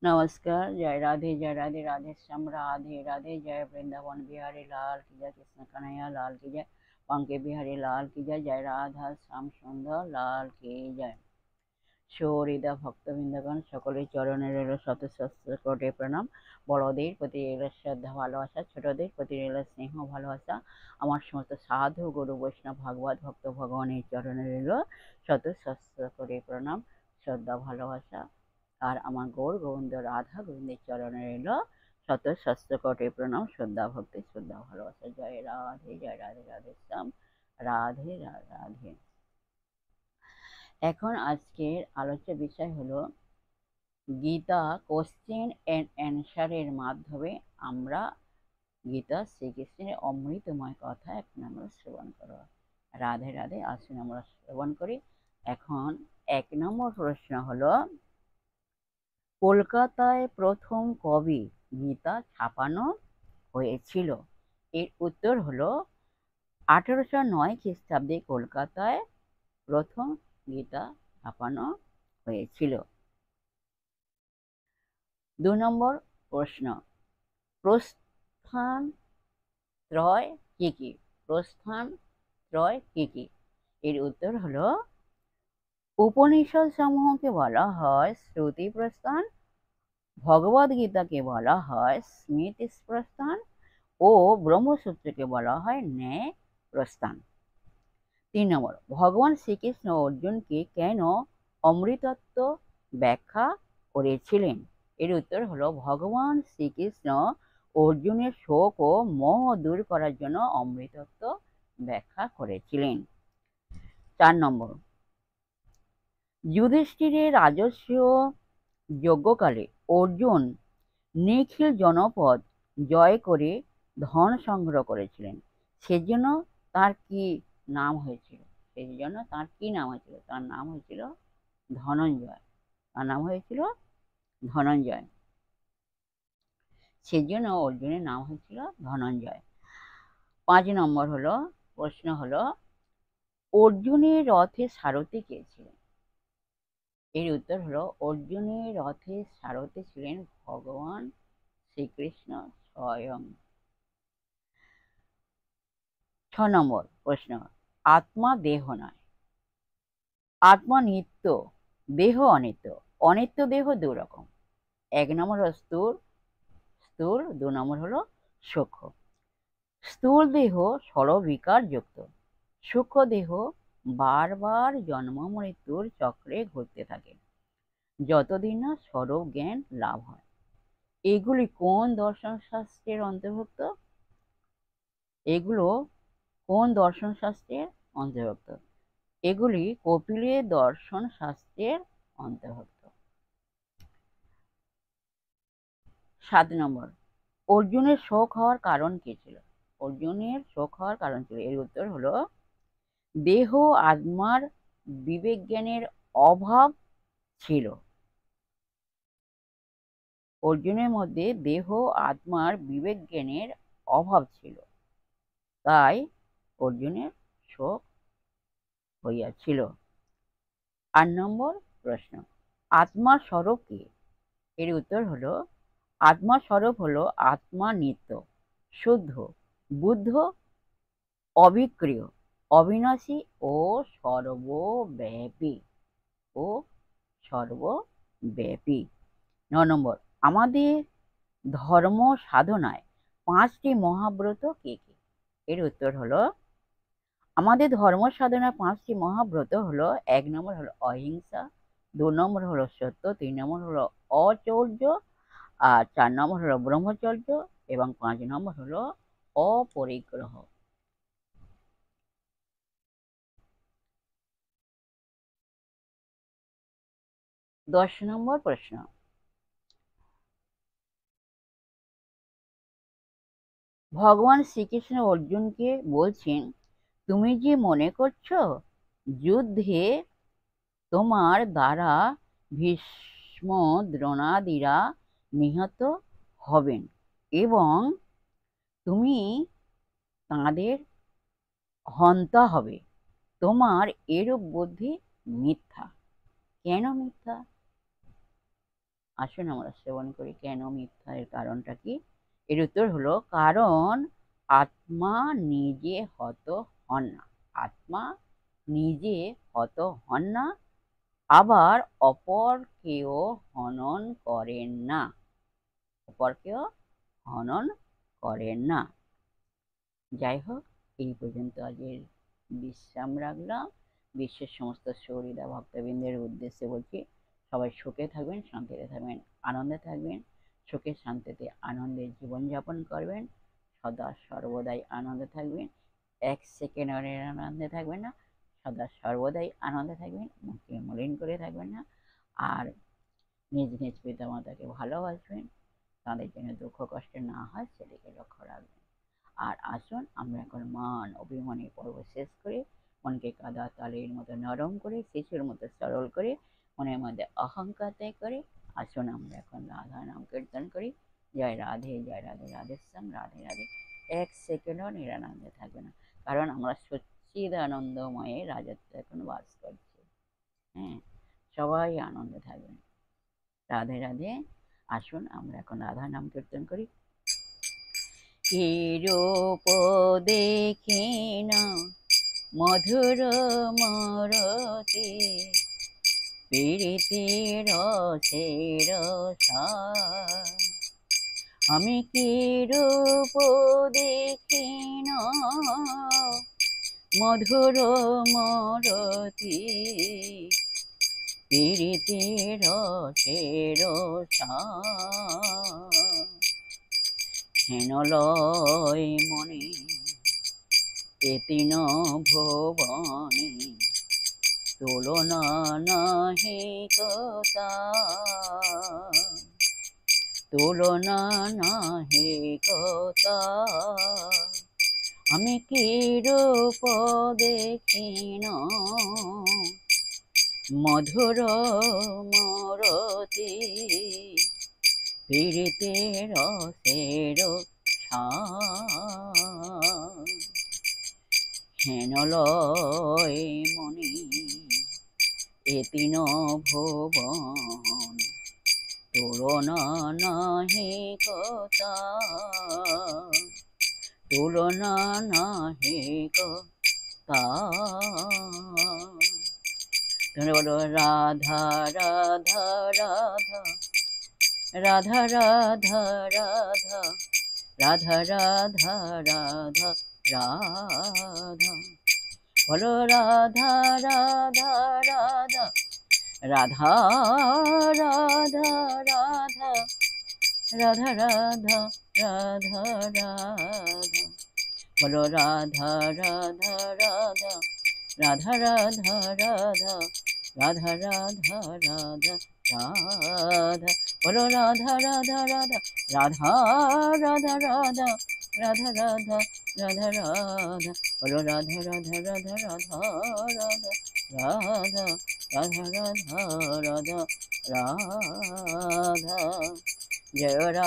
नमस्कार। जय राधे राधे श्याम राधे राधे। जय वृंदावन बिहारी लाल की जय, कृष्ण कन्हैया लाल की जय, पंके बिहारी लाल की जय, जय राधा श्याम सुंदर लाल की जय। সৌহৃদা ভক্তবৃন্দগণ সকলের চরণে রইল শত সহস্র কোটি প্রণাম। বড়দের প্রতি রইল শ্রদ্ধা ভালোবাসা, ছোটদের প্রতি রইল স্নেহ ভালোবাসা। আমার সমস্ত সাধু গুরু বৈষ্ণব ভাগবত ভক্ত ভগবানের চরণে রইল শত সহস্র কোটি প্রণাম, শ্রদ্ধা ভালোবাসা। আর আমার গৌর গোবিন্দ রাধা গোবিন্দের চরণে রইল শত সহস্র কোটি প্রণাম, শ্রদ্ধা ভক্তি, শ্রদ্ধা ভালোবাসা। জয় রাধে রাধে শ্যাম রাধে রাধে। এখন আজকের আলোচ্য বিষয় হলো গীতা কোশ্চেন এন্ড অ্যান্সারের মাধ্যমে আমরা গীতা শ্রীকৃষ্ণের অমৃতময় কথা এখন আমরা শ্রবণ করব। রাধে রাধে, আসুন আমরা শ্রবণ করি। এখন 1 নম্বর প্রশ্ন হলো, কলকাতায় প্রথম কবে গীতা ছাপানো হয়েছিল? এর উত্তর হলো 1809 খ্রিস্টাব্দে কলকাতায় প্রথম গীতা ছাপানো হয়েছিল। 2 নম্বর প্রশ্ন, প্রস্থান ত্রয় কি কি? প্রস্থান ত্রয় কি কি? এর উত্তর হলো, উপনিষদ সমূহকে বলা হয় শ্রুতি প্রস্থান, ভগবদ গীতাকে বলা হয় স্মৃতি প্রস্থান ও ব্রহ্মসূত্রকে বলা হয় ন্যায় প্রস্থান। 3 নম্বর, ভগবান শ্রীকৃষ্ণ অর্জুনকে কেন অমৃতত্ব ব্যাখ্যা করেছিলেন? এর উত্তর হলো, ভগবান শ্রীকৃষ্ণ অর্জুনের শোক ও মোহ দূর করার জন্য অমৃতত্ব ব্যাখ্যা করেছিলেন। 4 নম্বর, যুধিষ্ঠিরের রাজস্ব যজ্ঞকালে অর্জুন নিখিল জনপদ জয় করে ধন সংগ্রহ করেছিলেন, সেজন্য তার কি নাম হয়েছিল? তার নাম হয়েছিল ধনঞ্জয়। সেজন্য অর্জুনের নাম হয়েছিল ধনঞ্জয়। 5 নম্বর প্রশ্ন হলো, অর্জুনের রথের সারথি কে ছিলেন? এর উত্তর হলো, অর্জুনের রথের সারথি ছিলেন ভগবান শ্রীকৃষ্ণ স্বয়ং। 6 নম্বর প্রশ্ন, আত্মা দেহ নয়, আত্মা নিত্য, দেহ অনিত্য। অনিত্য দেহ 2 রকম, 1 নম্বর হলো স্থূল, 2 নম্বর হলো সূক্ষ্ম। স্থূল দেহ ষড়বিকার যুক্ত, সূক্ষ্ম দেহ বারবার জন্ম মৃত্যুর চক্রে ঘুরতে থাকে যতদিন না স্বরূপ জ্ঞান লাভ হয়। এগুলি কোন দর্শন শাস্ত্রের অন্তর্ভুক্ত? এগুলি কপিলের দর্শন শাস্ত্রের অন্তর্ভুক্ত। 7 নম্বর, অর্জুনের শোক হওয়ার কারণ কি ছিল? এর উত্তর হলো, দেহ আত্মার বিবেক জ্ঞানের অভাব ছিল। অর্জুনের মধ্যে দেহ আত্মার বিবেক জ্ঞানের অভাব ছিল, তাই অর্জুনের শোক হইয়াছিল। 8 নম্বর প্রশ্ন, আত্মার স্বরূপ কি? এর উত্তর হলো, আত্মার স্বরূপ হলো আত্মা নিত্য, শুদ্ধ, বুদ্ধ, অবিক্রিয়, অবিনাশী ও সর্বব্যাপী। 9 নম্বর, আমাদের ধর্ম সাধনায় 5টি মহাব্রত কি কি? এর উত্তর হলো, আমাদের ধর্ম সাধনায় 5টি মহাব্রত হলো, 1 নম্বর হলো অহিংসা, 2 নম্বর হলো সত্য, 3 নম্বর হলো অচৌর্য, আর 4 নম্বর হলো ব্রহ্মচর্য এবং 5 নম্বর হলো অপরিগ্রহ। 10 নম্বর প্রশ্ন, ভগবান শ্রীকৃষ্ণ অর্জুনকে বলছেন, তুমি যে মনে করছো যুদ্ধে তোমার দ্বারা ভীষ্ম দ্রোণাদিরা নিহত হবেন এবং তুমি তাঁদের হন্তা হবে, তোমার এরূপ বুদ্ধি মিথ্যা। কেন মিথ্যা? আসুন আমরা শ্রবণ করি কেন মিথ্যা, এর কারণটা কি। এর উত্তর হলো, কারণ আত্মা নিজে হত হন না। আত্মা নিজে হত হন না, আবার অপরকেও হনন করেন না। অপরকেও হনন করেন না। যাই হোক, এই পর্যন্ত আজকের বিশ্রাম রাখলাম। বিশ্বের সমস্ত সহৃদা ভক্তবৃন্দের উদ্দেশ্যে বলছি, সবাই সুখে থাকবেন, শান্তিতে থাকবেন, আনন্দে থাকবেন। সুখে শান্তিতে আনন্দের জীবনযাপন করবেন। সদা সর্বদাই আনন্দে থাকবেন। এক সেকেন্ডের আনন্দে থাকবেন না, সদা সর্বদাই আনন্দে থাকবেন। মুখে মলিন করে থাকবেন না। আর নিজ নিজ পিতামাতাকে ভালোবাসবেন, তাদের যেন দুঃখ কষ্ট না হয় সেদিকে লক্ষ্য রাখবেন। আর আসুন আমরা এখন মান অভিমানের পর্ব শেষ করে মনকে কাদা তালের মতো নরম করে, শিশুর মতো সরল করে, মনের মধ্যে অহংকার ত্যাগ করে আসুন আমরা এখন রাধা নাম কীর্তন করি। জয় রাধে, জয় রাধে, রাধেশ্যাম, রাধে রাধে। এক সেকেন্ডও নিরানন্দে থাকবে না, কারণ আমরা সচ্চিদানন্দময়ে রাজত্ব এখন বাস করছি। হ্যাঁ, সবাই আনন্দে থাকবেন। রাধে রাধে। আসুন আমরা এখন রাধা নাম কীর্তন করি। কি রূপ দেখিন মধুর মরতে, প্রীতির রসের সার। আমি কি রূপ দেখিন মধুর মরতে, প্রীতির রসের সার। হেন লয় মনে এ তিন ভুবনে, তুলনা নাহি কথা, তুলনা নাহি কথা। আমি কি রূপ দেখিন মধুর মরতে, প্রীতির রসের সার। হেন লয় মনে এ তিন ভুবন, তুলনা নাহি কথা, তুলনা নাহি কথা। তোমরা বলো রাধা রাধা রাধা, রাধা রাধা রাধা, রাধা রাধা রাধা রাধা। বলো রাধা রাধা রাধা, রাধা রাধা রাধা, রাধা রাধা রাধা রাধা। বলো রাধা রাধা রাধা, রাধা রাধা রাধা, রাধা রাধা রাধা রাধা। বলো রাধা রাধা রাধা, রাধা রাধা রাধা, রাধা রাধা রাধা রাধা। বলো রাধা রাধা রাধা, রাধা রাধা রাধা, রাধা রাধা রাধা রাধা। জয় রাধা।